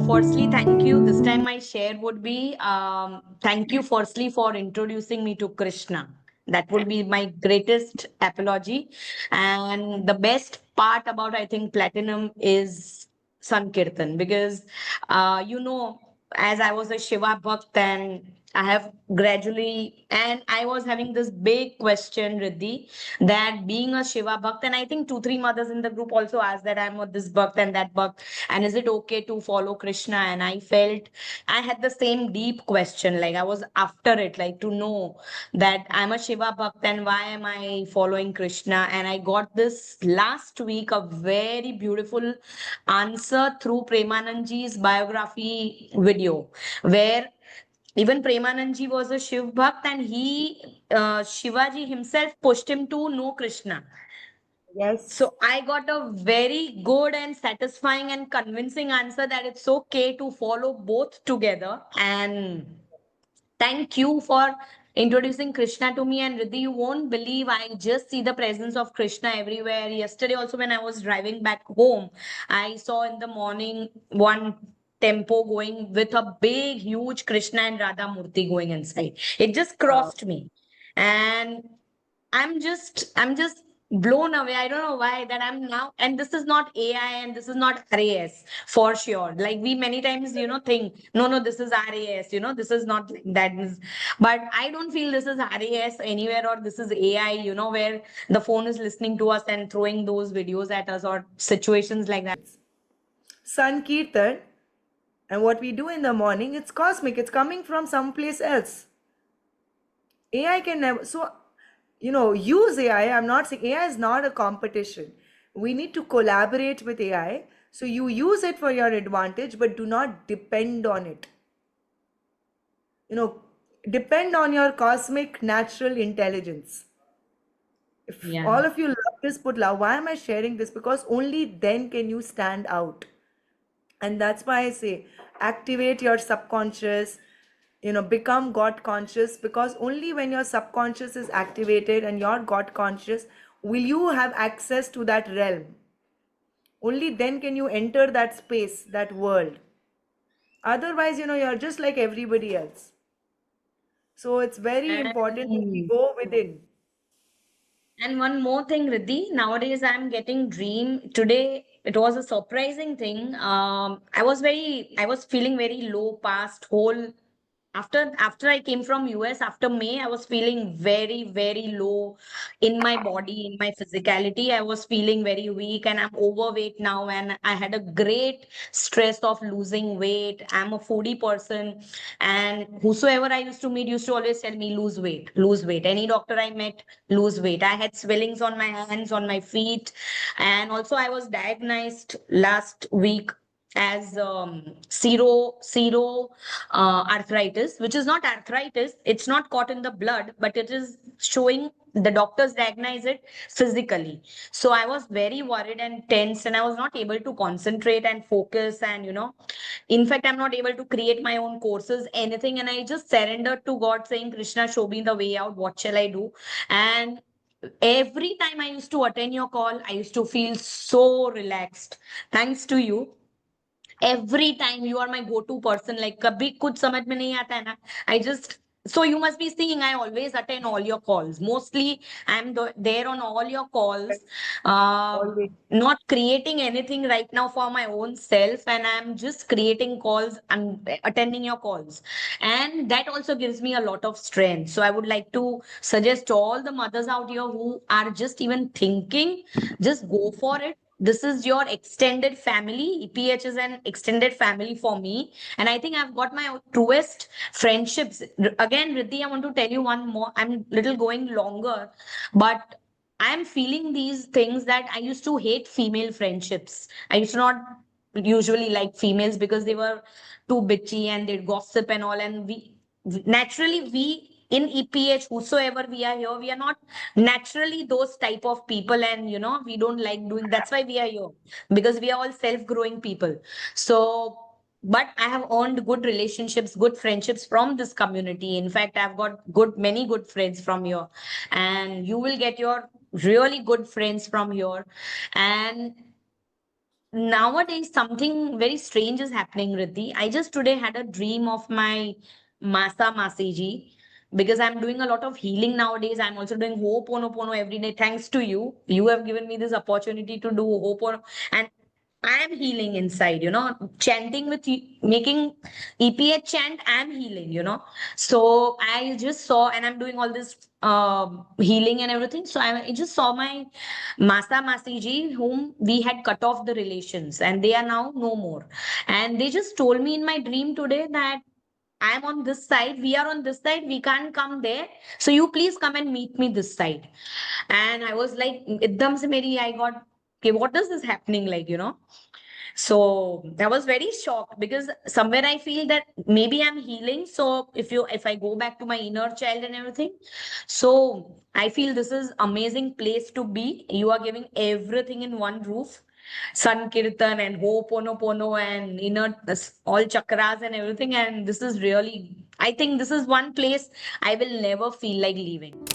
firstly, thank you. This time my share would be thank you firstly for introducing me to Krishna. That would be my greatest apology. And the best part about, I think, Platinum is Sankirtan because, as I was a Shiva Bhakt and I have gradually, and I was having this big question, Riddhi, that being a Shiva Bhakt, and I think 2, 3 mothers in the group also asked that I'm this Bhakt and that Bhakt, and is it okay to follow Krishna? And I felt I had the same deep question, like I was after it, like to know that I'm a Shiva Bhakt and why am I following Krishna? And I got this last week a very beautiful answer through Premanandji's biography video, where even Premanandji was a Shiv Bhakt and Shivaji himself pushed him to know Krishna. Yes. So I got a very good and satisfying and convincing answer that it's okay to follow both together. And thank you for introducing Krishna to me. And Riddhi, you won't believe I just see the presence of Krishna everywhere. Yesterday, also, when I was driving back home, I saw in the morning one tempo going with a big, huge Krishna and Radha Murti going inside. It just Wow. crossed me. And I'm just blown away. I don't know why that I'm now, and this is not AI and this is not RAS for sure. Like we many times, think, no, this is RAS, this is not like that. But I don't feel this is RAS anywhere or this is AI, where the phone is listening to us and throwing those videos at us or situations like that. Sankirtan, and what we do in the morning, it's cosmic. It's coming from someplace else. AI can never. So, use AI. I'm not saying AI is not a competition. We need to collaborate with AI. So you use it for your advantage, but do not depend on it. You know, depend on your cosmic natural intelligence. If Yeah. all of you love this, put love. Why am I sharing this? Because only then can you stand out. And that's why I say activate your subconscious, become God conscious, because only when your subconscious is activated and you're God conscious will you have access to that realm. Only then can you enter that space, that world. Otherwise, you're just like everybody else. So it's very important that we And go within. And one more thing, Riddhi. Nowadays, I'm getting dream. Today, it was a surprising thing. I was feeling very low past whole after I came from US after May, I was feeling very, very low in my body, in my physicality. I was feeling very weak and I'm overweight now. And I had a great stress of losing weight. I'm a foodie person. And whosoever I used to meet used to always tell me, lose weight, lose weight. Any doctor I met, lose weight. I had swellings on my hands, on my feet. And also I was diagnosed last week as arthritis, which is not arthritis. It's not caught in the blood, but it is showing. The doctors diagnose it physically. So I was very worried and tense, and I was not able to concentrate and focus. And in fact, I'm not able to create my own courses, anything. And I just surrendered to God, saying, Krishna, show me the way out. What shall I do? And every time I used to attend your call, I used to feel so relaxed. Thanks to you, every time you are my go-to person. Like kabhi kuch samajh mein nahi aata hai na, I just, so you must be seeing I always attend all your calls. Mostly I'm there on all your calls, uh, Always. not creating anything right now for my own self, and I'm just creating calls and attending your calls, and that also gives me a lot of strength. So I would like to suggest to all the mothers out here who are just even thinking, just go for it. This is your extended family. EPH is an extended family for me. And I think I've got my truest friendships. Again, Riddhi, I want to tell you one more. I'm little going longer, but I'm feeling these things that I used to hate female friendships. I used to not usually like females because they were too bitchy and they'd gossip and all. And we in EPH, whosoever we are here, we are not naturally those type of people, and we don't like doing. That's why we are here, because we are all self-growing people. So but I have earned good relationships, good friendships from this community. In fact, I've got many good friends from here, and you will get your really good friends from here. And nowadays something very strange is happening, Riddhi. I just today had a dream of my Masa Masiji, because I'm doing a lot of healing nowadays. I'm also doing Ho'oponopono every day. Thanks to you. You have given me this opportunity to do Ho'oponopono. And I am healing inside, chanting with making EPH chant, I'm healing, So I just saw, and I'm doing all this healing and everything. So I just saw my Masa Masiji, whom we had cut off the relations, and they are now no more. And they just told me in my dream today that I'm on this side, we are on this side, we can't come there. So you please come and meet me this side. And I was like, Ekdam se meri, I got, okay, what is this happening like? So I was very shocked, because somewhere I feel that maybe I'm healing. So if I go back to my inner child and everything, so I feel this is amazing place to be. You are giving everything in one roof. Sankirtan and Ho'oponopono and all chakras and everything. And this is really, I think this is one place I will never feel like leaving.